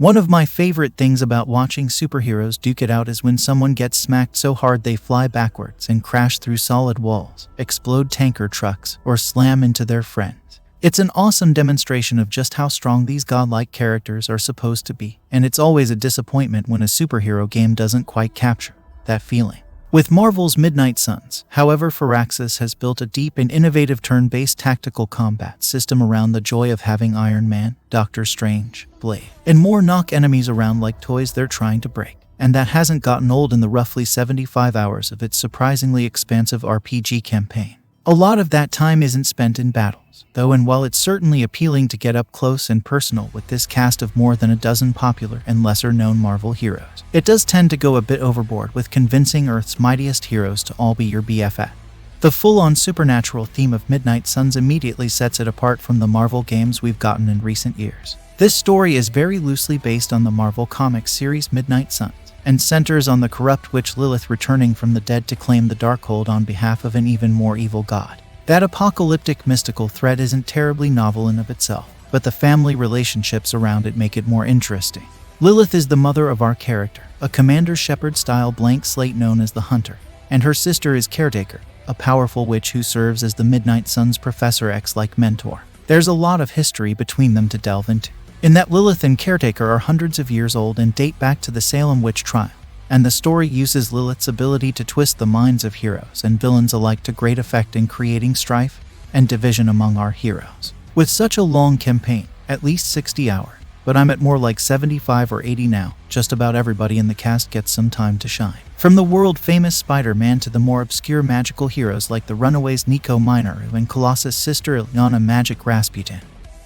One of my favorite things about watching superheroes duke it out is when someone gets smacked so hard they fly backwards and crash through solid walls, explode tanker trucks, or slam into their friends. It's an awesome demonstration of just how strong these godlike characters are supposed to be, and it's always a disappointment when a superhero game doesn't quite capture that feeling. With Marvel's Midnight Suns, however, Firaxis has built a deep and innovative turn-based tactical combat system around the joy of having Iron Man, Doctor Strange, Blade, and more knock enemies around like toys they're trying to break. And that hasn't gotten old in the roughly 75 hours of its surprisingly expansive RPG campaign. A lot of that time isn't spent in battles, though, and while it's certainly appealing to get up close and personal with this cast of more than a dozen popular and lesser-known Marvel heroes, it does tend to go a bit overboard with convincing Earth's mightiest heroes to all be your BFF. The full-on supernatural theme of Midnight Suns immediately sets it apart from the Marvel games we've gotten in recent years. This story is very loosely based on the Marvel Comics series Midnight Suns, and centers on the corrupt witch Lilith returning from the dead to claim the Darkhold on behalf of an even more evil god. That apocalyptic mystical threat isn't terribly novel in of itself, but the family relationships around it make it more interesting. Lilith is the mother of our character, a Commander Shepard-style blank slate known as the Hunter, and her sister is Caretaker, a powerful witch who serves as the Midnight Suns Professor X-like mentor. There's a lot of history between them to delve into, in that Lilith and Caretaker are hundreds of years old and date back to the Salem witch trial, and the story uses Lilith's ability to twist the minds of heroes and villains alike to great effect in creating strife and division among our heroes. With such a long campaign, at least 60 hours, but I'm at more like 75 or 80 now, just about everybody in the cast gets some time to shine. From the world-famous Spider-Man to the more obscure magical heroes like the Runaways Nico Minoru and Colossus' sister Ilyana Magic Rasputin,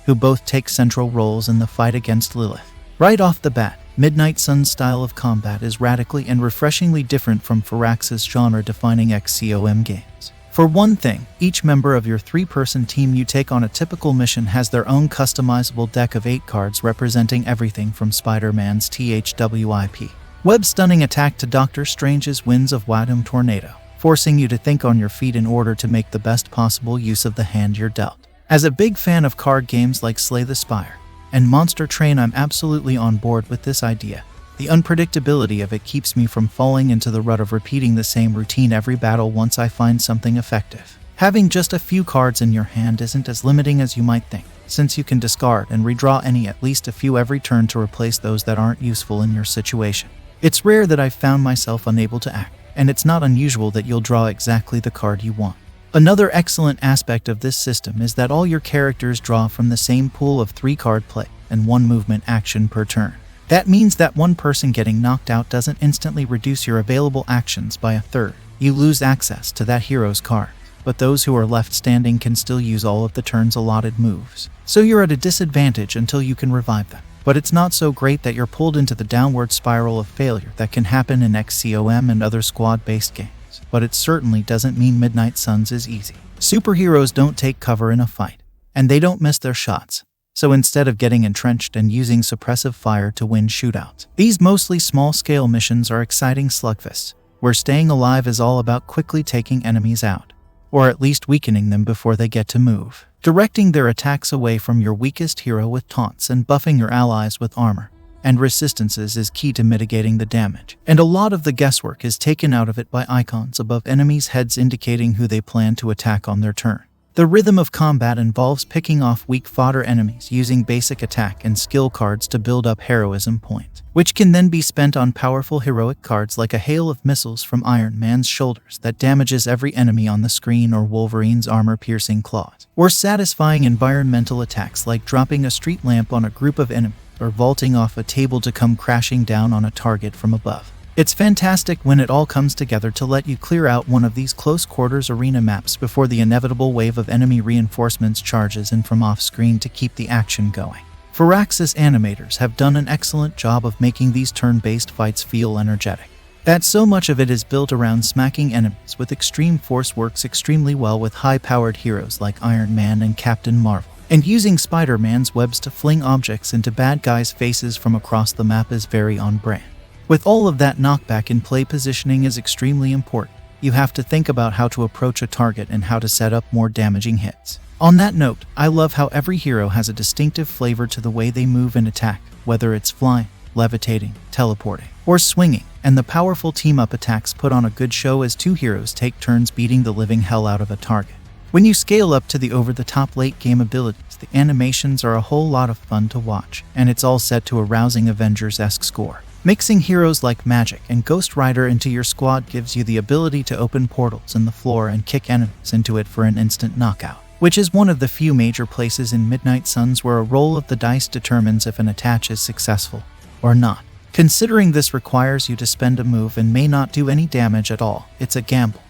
who both take central roles in the fight against Lilith. Right off the bat, Midnight Sun's style of combat is radically and refreshingly different from Firaxis' genre-defining XCOM games. For one thing, each member of your 3-person team you take on a typical mission has their own customizable deck of 8 cards representing everything from Spider-Man's THWIP web-stunning attack to Doctor Strange's Winds of Wadum Tornado, forcing you to think on your feet in order to make the best possible use of the hand you're dealt. As a big fan of card games like Slay the Spire and Monster Train, I'm absolutely on board with this idea. The unpredictability of it keeps me from falling into the rut of repeating the same routine every battle once I find something effective. Having just a few cards in your hand isn't as limiting as you might think, since you can discard and redraw at least a few every turn to replace those that aren't useful in your situation. It's rare that I've found myself unable to act, and it's not unusual that you'll draw exactly the card you want. Another excellent aspect of this system is that all your characters draw from the same pool of 3-card play and 1 movement action per turn. That means that one person getting knocked out doesn't instantly reduce your available actions by a third. You lose access to that hero's card, but those who are left standing can still use all of the turn's allotted moves. So you're at a disadvantage until you can revive them. But it's not so great that you're pulled into the downward spiral of failure that can happen in XCOM and other squad-based games. But it certainly doesn't mean Midnight Suns is easy. Superheroes don't take cover in a fight, and they don't miss their shots. So instead of getting entrenched and using suppressive fire to win shootouts, these mostly small-scale missions are exciting slugfests, where staying alive is all about quickly taking enemies out, or at least weakening them before they get to move, directing their attacks away from your weakest hero with taunts and buffing your allies with armor and resistances is key to mitigating the damage, and a lot of the guesswork is taken out of it by icons above enemies' heads indicating who they plan to attack on their turn. The rhythm of combat involves picking off weak fodder enemies using basic attack and skill cards to build up heroism points, which can then be spent on powerful heroic cards like a hail of missiles from Iron Man's shoulders that damages every enemy on the screen, or Wolverine's armor-piercing claws, or satisfying environmental attacks like dropping a street lamp on a group of enemies or vaulting off a table to come crashing down on a target from above. It's fantastic when it all comes together to let you clear out one of these close-quarters arena maps before the inevitable wave of enemy reinforcements charges in from off-screen to keep the action going. Firaxis animators have done an excellent job of making these turn-based fights feel energetic. That so much of it is built around smacking enemies with extreme force works extremely well with high-powered heroes like Iron Man and Captain Marvel. And using Spider-Man's webs to fling objects into bad guys' faces from across the map is very on brand. With all of that, knockback in play positioning is extremely important. you have to think about how to approach a target and how to set up more damaging hits. On that note, I love how every hero has a distinctive flavor to the way they move and attack, whether it's flying, levitating, teleporting, or swinging, and the powerful team-up attacks put on a good show as two heroes take turns beating the living hell out of a target. When you scale up to the over-the-top late-game abilities, the animations are a whole lot of fun to watch, and it's all set to a rousing Avengers-esque score. Mixing heroes like Magic and Ghost Rider into your squad gives you the ability to open portals in the floor and kick enemies into it for an instant knockout, which is one of the few major places in Midnight Suns where a roll of the dice determines if an attack is successful or not. Considering this requires you to spend a move and may not do any damage at all, it's a gamble.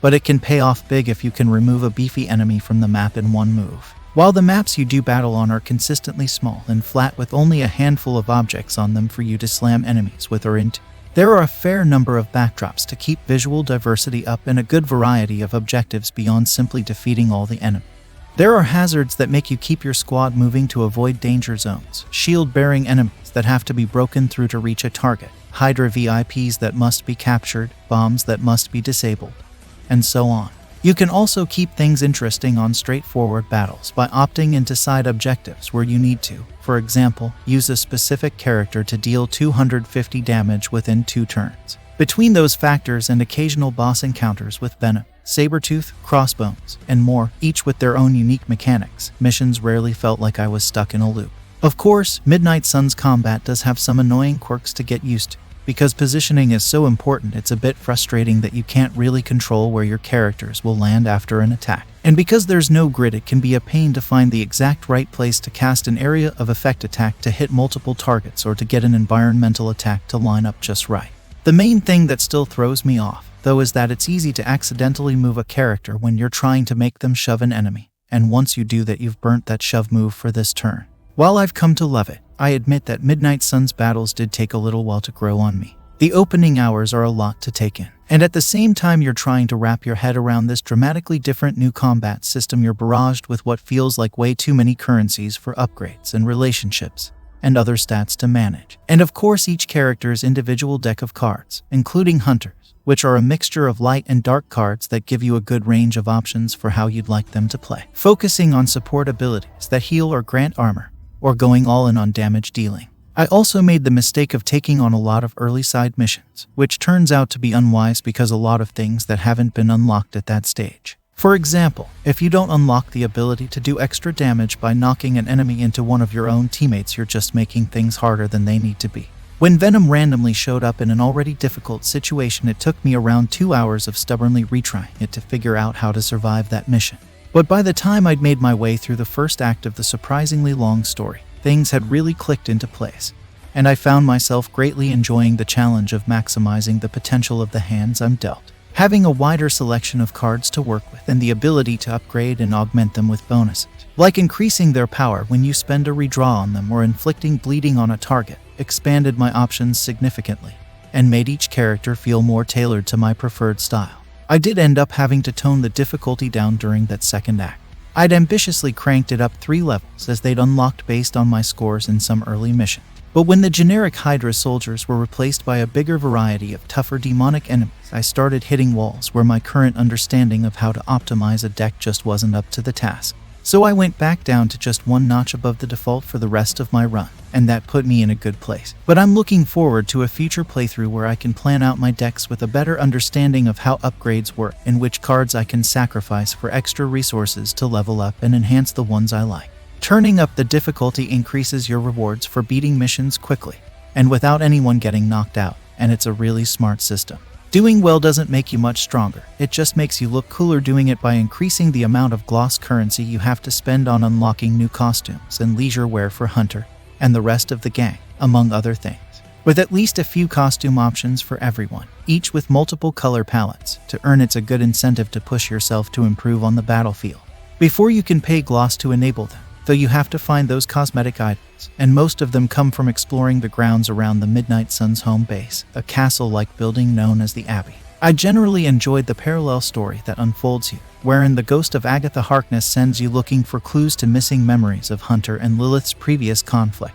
But it can pay off big if you can remove a beefy enemy from the map in one move. While the maps you do battle on are consistently small and flat with only a handful of objects on them for you to slam enemies with or into, there are a fair number of backdrops to keep visual diversity up and a good variety of objectives beyond simply defeating all the enemies. There are hazards that make you keep your squad moving to avoid danger zones, shield-bearing enemies that have to be broken through to reach a target, Hydra VIPs that must be captured, bombs that must be disabled, and so on. You can also keep things interesting on straightforward battles by opting into side objectives where you need to. For example, use a specific character to deal 250 damage within 2 turns. Between those factors and occasional boss encounters with Venom, Sabretooth, Crossbones, and more, each with their own unique mechanics, missions rarely felt like I was stuck in a loop. Of course, Midnight Suns combat does have some annoying quirks to get used to. Because positioning is so important, it's a bit frustrating that you can't really control where your characters will land after an attack. And because there's no grid, it can be a pain to find the exact right place to cast an area of effect attack to hit multiple targets or to get an environmental attack to line up just right. The main thing that still throws me off, though, is that it's easy to accidentally move a character when you're trying to make them shove an enemy, and once you do that, you've burnt that shove move for this turn. While I've come to love it, I admit that Midnight Suns battles did take a little while to grow on me. The opening hours are a lot to take in, and at the same time you're trying to wrap your head around this dramatically different new combat system, you're barraged with what feels like way too many currencies for upgrades and relationships and other stats to manage. And of course, each character's individual deck of cards, including Hunters, which are a mixture of light and dark cards that give you a good range of options for how you'd like them to play, focusing on support abilities that heal or grant armor, or going all in on damage dealing. I also made the mistake of taking on a lot of early side missions, which turns out to be unwise because a lot of things that haven't been unlocked at that stage. For example, if you don't unlock the ability to do extra damage by knocking an enemy into one of your own teammates, you're just making things harder than they need to be. When Venom randomly showed up in an already difficult situation, it took me around 2 hours of stubbornly retrying it to figure out how to survive that mission. But by the time I'd made my way through the first act of the surprisingly long story, things had really clicked into place, and I found myself greatly enjoying the challenge of maximizing the potential of the hands I'm dealt. Having a wider selection of cards to work with and the ability to upgrade and augment them with bonuses, like increasing their power when you spend a redraw on them or inflicting bleeding on a target, expanded my options significantly and made each character feel more tailored to my preferred style. I did end up having to tone the difficulty down during that second act. I'd ambitiously cranked it up 3 levels as they'd unlocked based on my scores in some early missions. But when the generic Hydra soldiers were replaced by a bigger variety of tougher demonic enemies, I started hitting walls where my current understanding of how to optimize a deck just wasn't up to the task. So I went back down to just 1 notch above the default for the rest of my run, and that put me in a good place. But I'm looking forward to a future playthrough where I can plan out my decks with a better understanding of how upgrades work and which cards I can sacrifice for extra resources to level up and enhance the ones I like. Turning up the difficulty increases your rewards for beating missions quickly and without anyone getting knocked out, and it's a really smart system. Doing well doesn't make you much stronger, it just makes you look cooler doing it by increasing the amount of gloss currency you have to spend on unlocking new costumes and leisure wear for Hunter and the rest of the gang, among other things. With at least a few costume options for everyone, each with multiple color palettes, to earn it's a good incentive to push yourself to improve on the battlefield. Before you can pay gloss to enable them, though you have to find those cosmetic items, and most of them come from exploring the grounds around the Midnight Suns home base, a castle-like building known as the Abbey. I generally enjoyed the parallel story that unfolds here, wherein the ghost of Agatha Harkness sends you looking for clues to missing memories of Hunter and Lilith's previous conflict,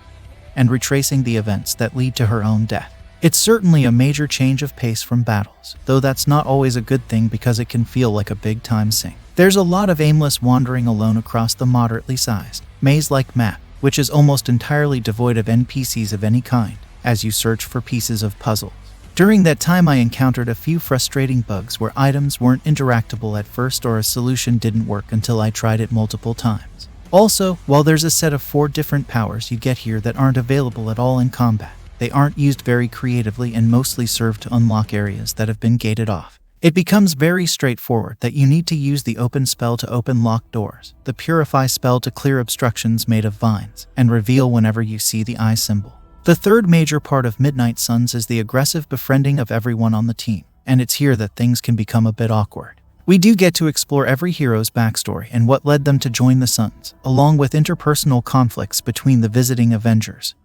and retracing the events that lead to her own death. It's certainly a major change of pace from battles, though that's not always a good thing because it can feel like a big-time sink. There's a lot of aimless wandering alone across the moderately sized, maze-like map, which is almost entirely devoid of NPCs of any kind, as you search for pieces of puzzles. During that time I encountered a few frustrating bugs where items weren't interactable at first or a solution didn't work until I tried it multiple times. Also, while there's a set of 4 different powers you get here that aren't available at all in combat, they aren't used very creatively and mostly serve to unlock areas that have been gated off. It becomes very straightforward that you need to use the open spell to open locked doors, the purify spell to clear obstructions made of vines, and reveal whenever you see the eye symbol. The third major part of Midnight Suns is the aggressive befriending of everyone on the team, and it's here that things can become a bit awkward. We do get to explore every hero's backstory and what led them to join the Suns, along with interpersonal conflicts between the visiting Avengers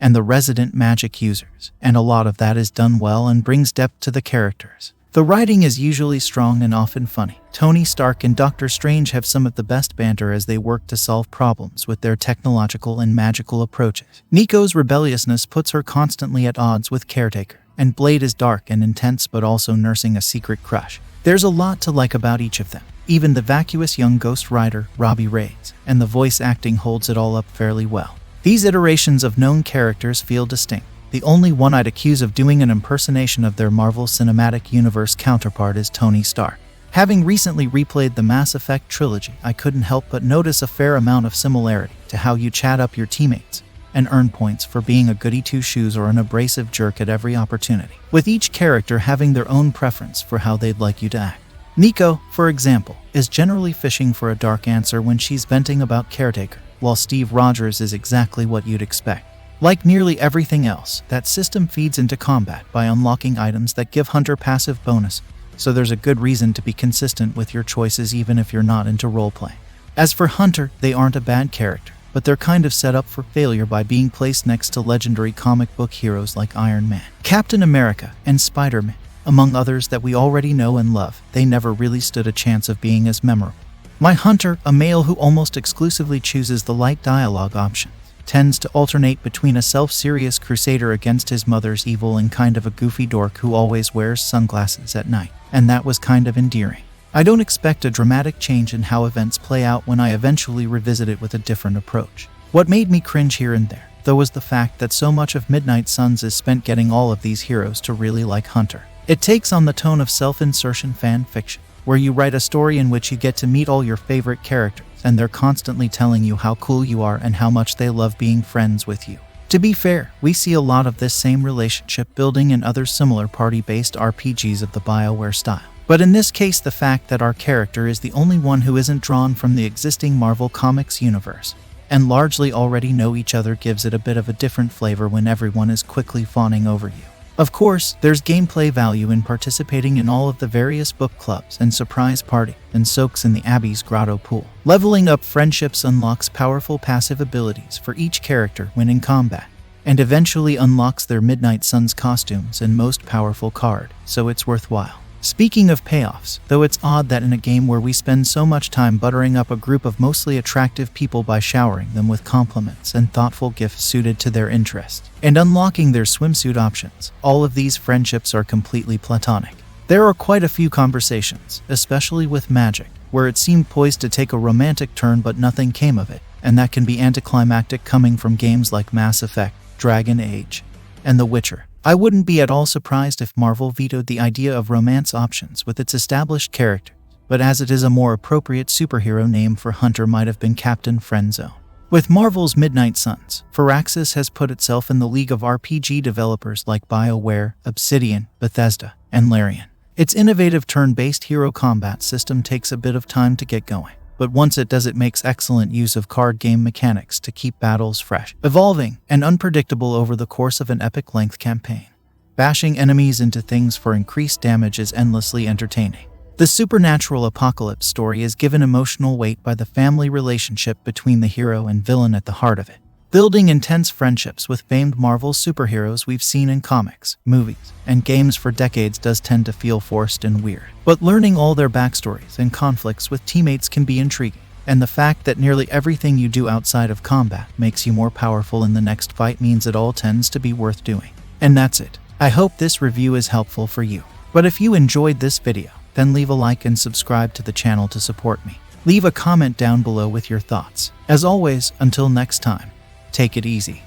and the resident magic users, and a lot of that is done well and brings depth to the characters. The writing is usually strong and often funny. Tony Stark and Doctor Strange have some of the best banter as they work to solve problems with their technological and magical approaches. Nico's rebelliousness puts her constantly at odds with Caretaker, and Blade is dark and intense but also nursing a secret crush. There's a lot to like about each of them. Even the vacuous young Ghost Rider, Robbie Reyes, and the voice acting holds it all up fairly well. These iterations of known characters feel distinct. The only one I'd accuse of doing an impersonation of their Marvel Cinematic Universe counterpart is Tony Stark. Having recently replayed the Mass Effect trilogy, I couldn't help but notice a fair amount of similarity to how you chat up your teammates and earn points for being a goody-two-shoes or an abrasive jerk at every opportunity, with each character having their own preference for how they'd like you to act. Nico, for example, is generally fishing for a dark answer when she's venting about Caretaker, while Steve Rogers is exactly what you'd expect. Like nearly everything else, that system feeds into combat by unlocking items that give Hunter passive bonus, so there's a good reason to be consistent with your choices even if you're not into roleplay. As for Hunter, they aren't a bad character, but they're kind of set up for failure by being placed next to legendary comic book heroes like Iron Man, Captain America, and Spider-Man. Among others that we already know and love, they never really stood a chance of being as memorable. My Hunter, a male who almost exclusively chooses the light dialogue option, tends to alternate between a self-serious crusader against his mother's evil and kind of a goofy dork who always wears sunglasses at night, and that was kind of endearing. I don't expect a dramatic change in how events play out when I eventually revisit it with a different approach. What made me cringe here and there, though, was the fact that so much of Midnight Suns is spent getting all of these heroes to really like Hunter. It takes on the tone of self-insertion fan fiction, where you write a story in which you get to meet all your favorite characters, and they're constantly telling you how cool you are and how much they love being friends with you. To be fair, we see a lot of this same relationship building in other similar party-based RPGs of the BioWare style. But in this case, the fact that our character is the only one who isn't drawn from the existing Marvel Comics universe, and largely already know each other, gives it a bit of a different flavor when everyone is quickly fawning over you. Of course, there's gameplay value in participating in all of the various book clubs and surprise party and soaks in the Abbey's grotto pool. Leveling up friendships unlocks powerful passive abilities for each character when in combat, and eventually unlocks their Midnight Suns costumes and most powerful card, so it's worthwhile. Speaking of payoffs, though, it's odd that in a game where we spend so much time buttering up a group of mostly attractive people by showering them with compliments and thoughtful gifts suited to their interests, and unlocking their swimsuit options, all of these friendships are completely platonic. There are quite a few conversations, especially with magic, where it seemed poised to take a romantic turn but nothing came of it, and that can be anticlimactic coming from games like Mass Effect, Dragon Age, and The Witcher. I wouldn't be at all surprised if Marvel vetoed the idea of romance options with its established characters, but as it is a more appropriate superhero name for Hunter might have been Captain Friendzone. With Marvel's Midnight Suns, Firaxis has put itself in the league of RPG developers like BioWare, Obsidian, Bethesda, and Larian. Its innovative turn-based hero combat system takes a bit of time to get going, but once it does, it makes excellent use of card game mechanics to keep battles fresh, evolving, and unpredictable over the course of an epic-length campaign. Bashing enemies into things for increased damage is endlessly entertaining. The supernatural apocalypse story is given emotional weight by the family relationship between the hero and villain at the heart of it. Building intense friendships with famed Marvel superheroes we've seen in comics, movies, and games for decades does tend to feel forced and weird. But learning all their backstories and conflicts with teammates can be intriguing, and the fact that nearly everything you do outside of combat makes you more powerful in the next fight means it all tends to be worth doing. And that's it. I hope this review is helpful for you. But if you enjoyed this video, then leave a like and subscribe to the channel to support me. Leave a comment down below with your thoughts. As always, until next time, take it easy.